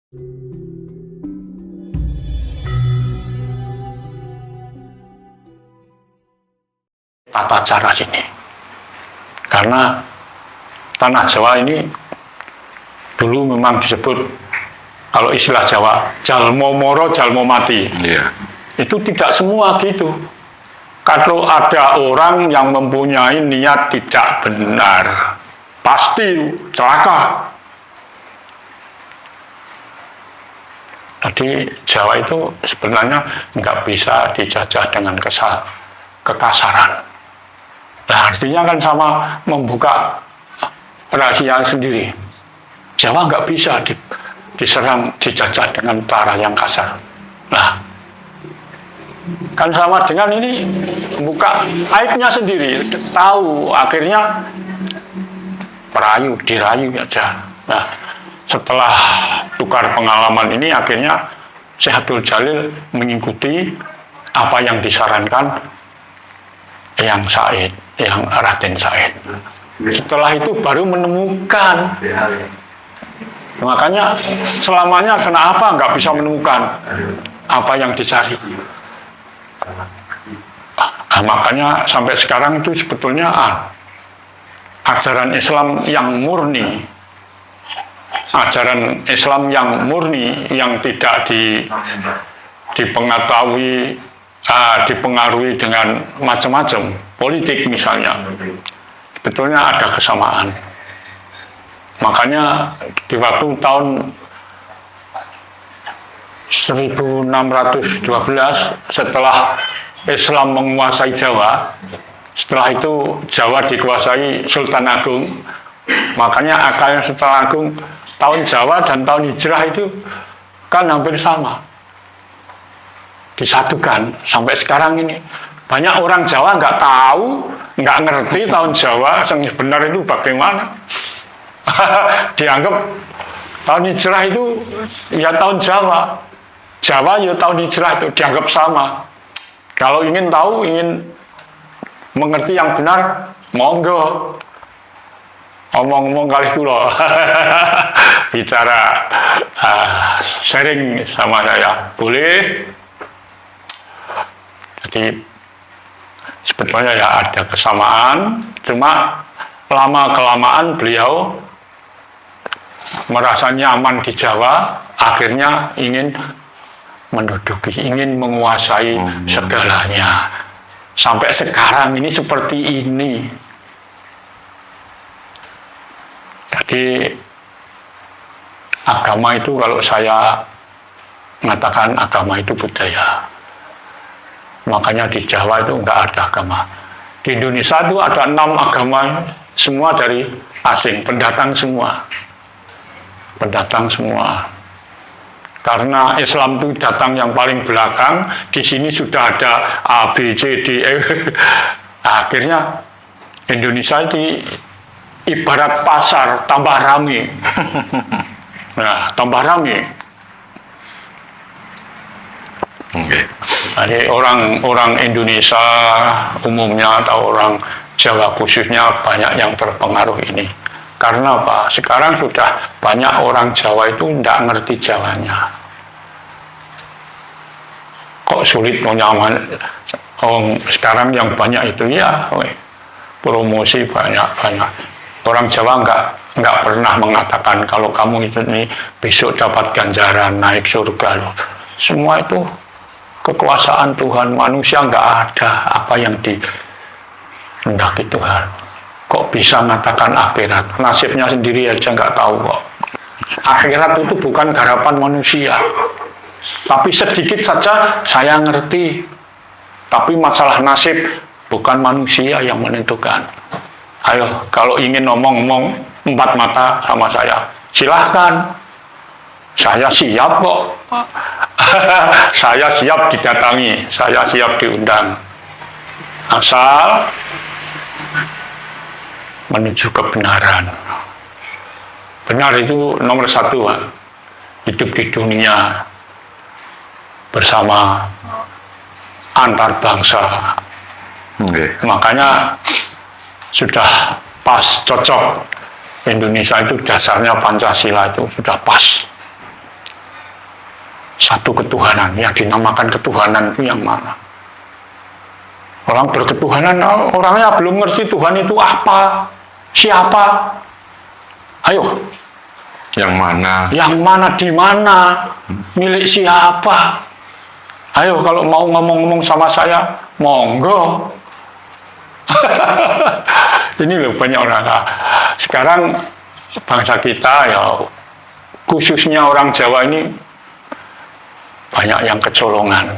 Tata cara sini. Karena tanah Jawa ini dulu memang disebut, kalau istilah Jawa, jalmo moro jalmo mati. Iya. Itu tidak semua gitu. Kalau ada orang yang mempunyai niat tidak benar, pasti celaka. Jadi Jawa itu sebenarnya nggak bisa dijajah dengan kekasaran. Nah, artinya kan sama membuka rahasia sendiri. Jawa nggak bisa diserang, dijajah dengan cara yang kasar. Nah, kan sama dengan ini buka aibnya sendiri, tahu akhirnya dirayu aja. Nah, setelah tukar pengalaman ini akhirnya Syekh Abdul Jalil mengikuti apa yang disarankan yang Said, yang Raden Said. Setelah itu baru menemukan. Makanya selamanya kenapa nggak bisa menemukan apa yang dicari. Nah, makanya sampai sekarang itu sebetulnya ajaran Islam yang murni, ajaran Islam yang murni, yang tidak dipengaruhi dengan macam-macam politik misalnya, sebetulnya ada kesamaan. Makanya di waktu tahun 1612 setelah Islam menguasai Jawa, setelah itu Jawa dikuasai Sultan Agung, makanya akalnya Sultan Agung tahun Jawa dan tahun hijrah itu kan hampir sama, disatukan sampai sekarang ini. Banyak orang Jawa nggak tahu, nggak ngerti tahun Jawa yang benar itu bagaimana. Dianggap tahun hijrah itu ya tahun Jawa, Jawa ya tahun hijrah, itu dianggap sama. Kalau ingin tahu, ingin mengerti yang benar, monggo omong-omong kali kula bicara, sharing sama saya boleh. Jadi sebetulnya ya ada kesamaan, cuma lama-kelamaan beliau merasa nyaman di Jawa, akhirnya ingin menduduki, ingin menguasai segalanya. Sampai sekarang ini seperti ini. Jadi agama itu, kalau saya mengatakan agama itu budaya. Makanya di Jawa itu enggak ada agama. Di Indonesia itu ada 6 agama, semua dari asing, pendatang semua. Pendatang semua. Karena Islam itu datang yang paling belakang, di sini sudah ada A, B, C, D, E. Akhirnya Indonesia itu ibarat pasar, tambah rame. Nah, tambah rame. Jadi orang Indonesia umumnya atau orang Jawa khususnya banyak yang terpengaruh ini. Karena apa? Sekarang sudah banyak orang Jawa itu tidak ngerti Jawanya. Kok sulit mau nyaman? Sekarang yang banyak itu ya promosi banyak. Orang Jawa nggak pernah mengatakan kalau kamu itu nih besok dapat ganjaran naik surga loh. Semua itu kekuasaan Tuhan, manusia nggak ada apa yang dihendaki Tuhan. Kok bisa mengatakan akhirat? Nasibnya sendiri aja nggak tahu kok. Akhirat itu bukan harapan manusia. Tapi sedikit saja saya ngerti. Tapi masalah nasib bukan manusia yang menentukan. Ayo, kalau ingin ngomong 4 mata sama saya, silahkan. Saya siap kok. Saya siap didatangi, saya siap diundang. Asal menuju kebenaran. Benar itu nomor 1, Pak. Hidup di dunia bersama antar bangsa. Makanya sudah pas, cocok. Indonesia itu dasarnya Pancasila itu sudah pas. satu ketuhanan. Yang dinamakan ketuhanan itu yang mana? Orang berketuhanan, orangnya belum ngerti Tuhan itu apa, siapa. Ayo. Yang mana? Yang mana, di mana, milik siapa? Ayo, kalau mau ngomong-ngomong sama saya, monggo. Ini loh banyak orang. Sekarang bangsa kita ya, khususnya orang Jawa ini banyak yang kecolongan.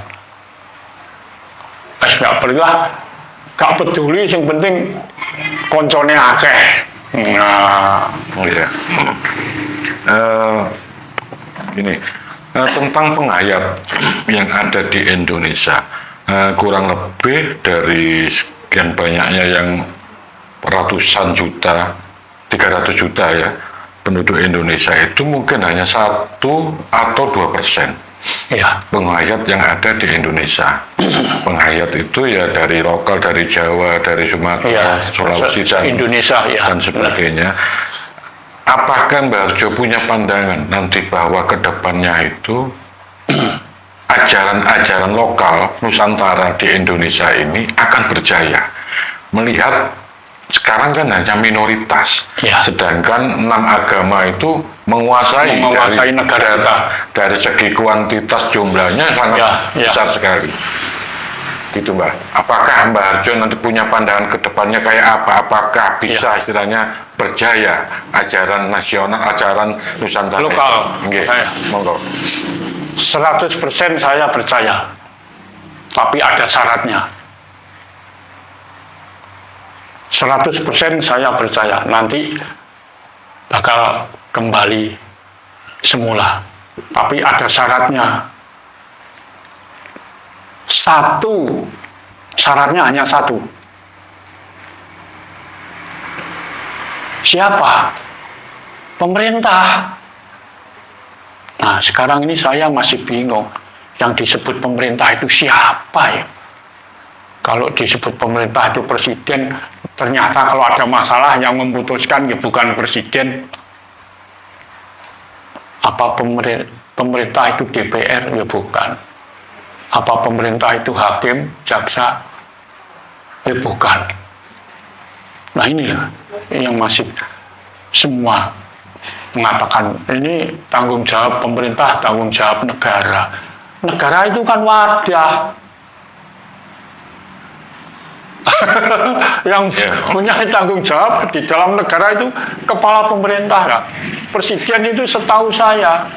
Nggak perlulah, gak peduli, yang penting koncone akeh. Nah, iya. Ini tentang pengayat yang ada di Indonesia, kurang lebih dari sekian banyaknya yang ratusan juta, 300 juta ya penduduk Indonesia itu mungkin hanya 1 atau 2% ya. penghayat yang ada di Indonesia. Penghayat itu ya dari lokal, dari Jawa, dari Sumatera, ya, Sulawesi dan Indonesia ya, dan sebagainya. Apakah Mbak Harjo punya pandangan nanti bahwa kedepannya itu ajaran-ajaran lokal Nusantara di Indonesia ini akan berjaya? Melihat sekarang kan hanya minoritas, ya. Sedangkan 6 agama itu menguasai dari negara kita. Dari segi kuantitas jumlahnya sangat besar sekali. Gitu Mbak. Apakah Mbak Harjo nanti punya pandangan ke depannya kayak apa? Apakah bisa istilahnya berjaya ajaran nasional, ajaran Nusantara lokal? Monggo. 100% saya percaya, tapi ada syaratnya. 100% saya percaya nanti bakal kembali semula, tapi ada syaratnya. Syaratnya hanya satu. Siapa? Pemerintah. Nah, sekarang ini saya masih bingung. Yang disebut pemerintah itu siapa ya? Kalau disebut pemerintah itu presiden, ternyata kalau ada masalah yang memutuskan ya bukan presiden. Apa pemerintah itu DPR? Ya bukan. Apa pemerintah itu hakim, jaksa? Ya bukan. Nah inilah yang masih semua mengatakan ini tanggung jawab pemerintah, tanggung jawab negara. Negara itu kan wadah. Yang punya tanggung jawab di dalam negara itu kepala pemerintah kan? Presiden itu setahu saya,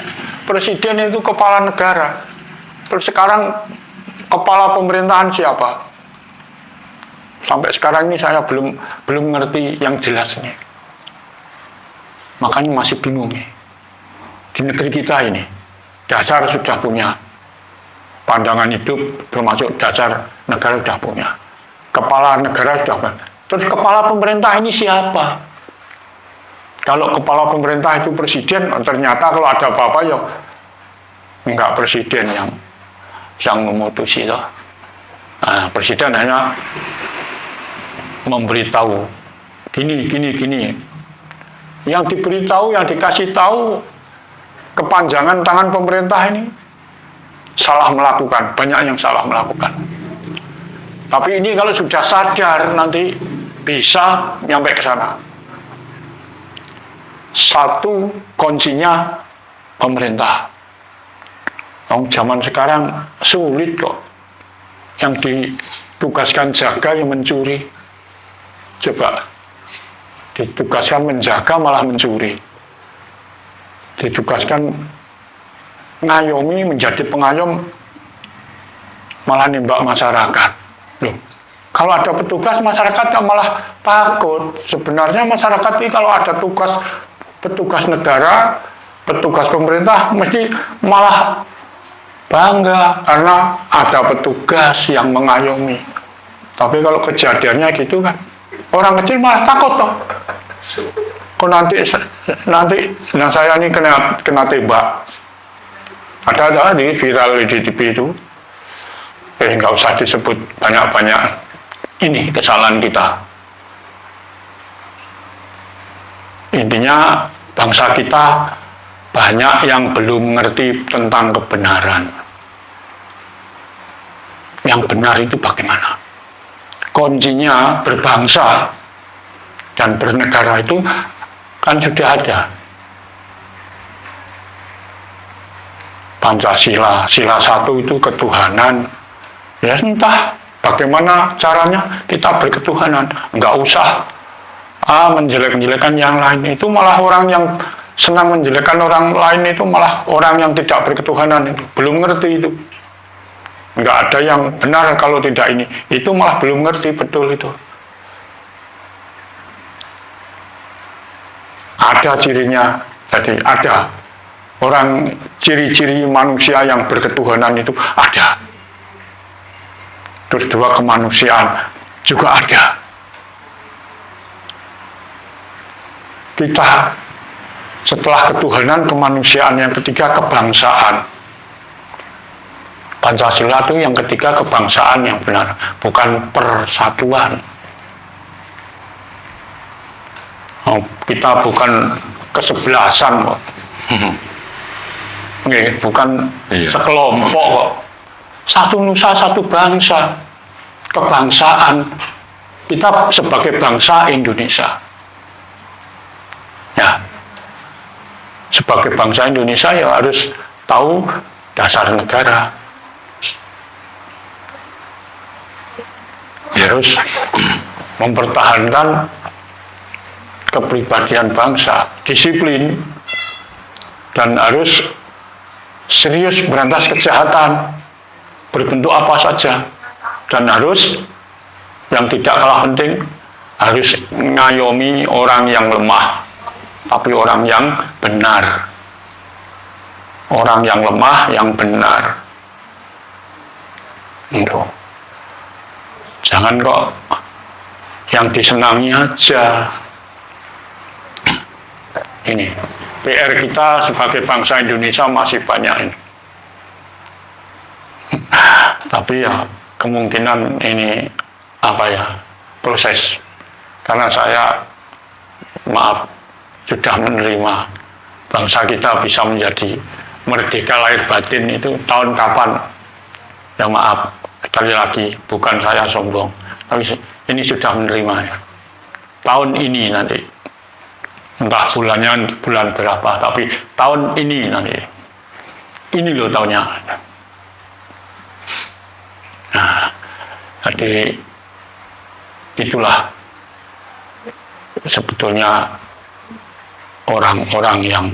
presiden itu kepala negara. Terus sekarang kepala pemerintahan siapa? Sampai sekarang ini saya belum ngerti yang jelas nih. Makanya masih bingung nih. Di negeri kita ini dasar sudah punya, pandangan hidup termasuk dasar negara sudah punya, kepala negara sudah punya. Terus kepala pemerintah ini siapa? Kalau kepala pemerintah itu presiden, ternyata kalau ada apa-apa ya enggak presiden yang memutusi itu. Nah, presiden hanya memberitahu gini. Yang diberitahu, yang dikasih tahu kepanjangan tangan pemerintah ini salah melakukan, banyak yang salah melakukan. Tapi ini kalau sudah sadar nanti bisa nyampe ke sana. Satu kuncinya pemerintah. Zaman sekarang sulit kok. Yang ditugaskan jaga yang mencuri. Coba ditugaskan menjaga malah mencuri. Ditugaskan ngayomi menjadi pengayom malah nembak masyarakat. Loh, kalau ada petugas masyarakat malah takut. Sebenarnya masyarakat ini kalau ada petugas negara, petugas pemerintah mesti malah bangga karena ada petugas yang mengayomi. Tapi kalau kejadiannya gitu kan, orang kecil malah takut toh. Kok nanti nah saya ini kena tembak. Ada di viral di TV itu. Nggak usah disebut banyak-banyak. Ini kesalahan kita. Intinya bangsa kita banyak yang belum mengerti tentang kebenaran. Yang benar itu bagaimana? Kuncinya berbangsa dan bernegara itu kan sudah ada. Pancasila, sila 1 itu ketuhanan. Ya entah bagaimana caranya kita berketuhanan. Enggak usah menjelek-jelekan yang lain. Itu malah orang yang senang menjelekkan orang lain itu malah orang yang tidak berketuhanan itu. Belum ngerti itu. Enggak ada yang benar kalau tidak ini. Itu malah belum ngerti betul itu. Ada cirinya, jadi ada. Orang ciri-ciri manusia yang berketuhanan itu ada. Terus dua kemanusiaan juga ada. Kita setelah ketuhanan kemanusiaan yang ketiga kebangsaan. Pancasila itu yang ketiga kebangsaan yang benar, bukan persatuan. Oh, kita bukan kesebelasan kok. Bukan sekelompok kok. Satu nusa, satu bangsa. Kebangsaan. Kita sebagai bangsa Indonesia. Ya. Sebagai bangsa Indonesia ya harus tahu dasar negara. Ya harus mempertahankan kepribadian bangsa, disiplin, dan harus serius berantas kejahatan berbentuk apa saja, dan harus yang tidak kalah penting harus ngayomi orang yang lemah tapi orang yang benar, orang yang lemah yang benar itu. Jangan kok yang disenangi aja. Ini PR kita sebagai bangsa Indonesia masih banyak ini. Tapi ya kemungkinan ini proses. Karena saya sudah menerima bangsa kita bisa menjadi merdeka lahir batin itu tahun kapan? Ya sekali lagi bukan saya sombong, tapi ini sudah menerima ya. Tahun ini nanti. Entah bulannya bulan berapa, tapi tahun ini nanti. Ini loh tahunnya. Nah, jadi itulah sebetulnya orang-orang yang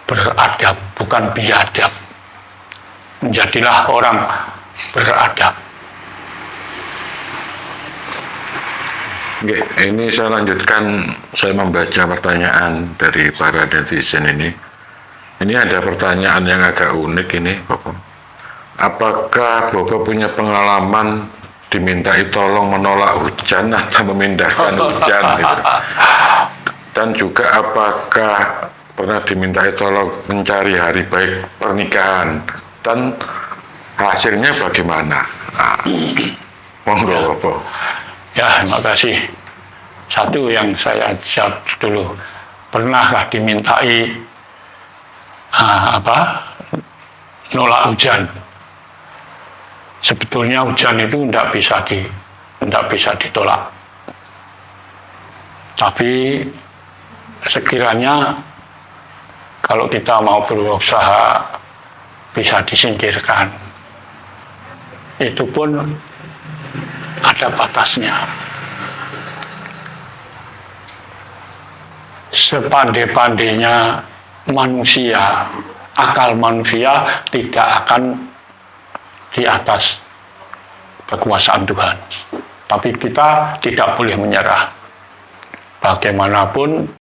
beradab, bukan biadab. Menjadilah orang beradab. Oke, ini saya lanjutkan, saya membaca pertanyaan dari para netizen ini. Ini ada pertanyaan yang agak unik ini, Bapak. Apakah Bapak punya pengalaman dimintai tolong menolak hujan atau memindahkan hujan? Gitu. Dan juga apakah pernah dimintai tolong mencari hari baik pernikahan? Dan hasilnya bagaimana? Nah, monggo, Bapak. Ya, terima kasih. Satu yang saya jawab dulu, pernahkah dimintai nolak hujan? Sebetulnya hujan itu tidak bisa ditolak. Tapi sekiranya kalau kita mau berusaha bisa disingkirkan, itu pun ada batasnya. Sepandai-pandainya manusia, akal manusia tidak akan di atas kekuasaan Tuhan. Tapi kita tidak boleh menyerah. Bagaimanapun